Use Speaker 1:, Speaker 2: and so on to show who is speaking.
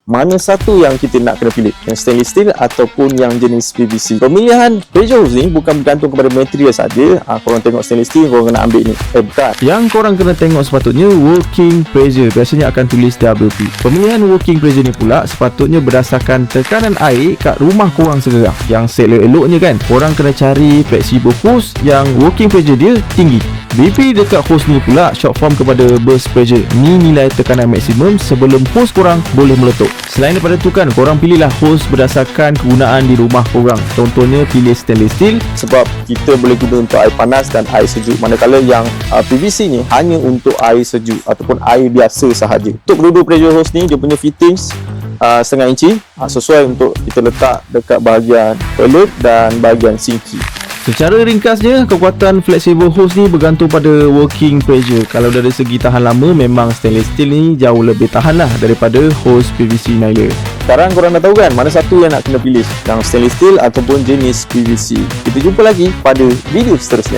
Speaker 1: mana satu yang kita nak kena pilih, yang stainless steel ataupun yang jenis PVC. Pemilihan pressure hose ni bukan bergantung kepada material saja. Korang tengok stainless steel, korang kena ambil ni. Bukan. Yang korang kena tengok sepatutnya working pressure, biasanya akan tulis WP. Pemilihan working pressure ni pula sepatutnya berdasarkan tekanan air kat rumah korang sekarang. Yang selok-eloknya kan, korang kena cari flexible hose yang working pressure dia tinggi. BP dekat hose ni pula short form kepada burst pressure. Ni nilai tekanan maksimum sebelum hose korang boleh meletup. Selain daripada tu kan, korang pilihlah hose berdasarkan kegunaan di rumah korang. Contohnya pilih stainless steel sebab kita boleh guna untuk air panas dan air sejuk, manakala yang PVC ni hanya untuk air sejuk ataupun air biasa sahaja. Untuk kedua-dua pressure hose ni, dia punya fittings setengah inci, sesuai untuk kita letak dekat bahagian toilet dan bahagian sinki. Secara ringkasnya, kekuatan flexible hose ni bergantung pada working pressure. Kalau dari segi tahan lama, memang stainless steel ni jauh lebih tahan lah daripada hose PVC nylon. Sekarang korang dah tahu kan mana satu yang nak kena pilih, yang stainless steel ataupun jenis PVC. Kita jumpa lagi pada video seterusnya.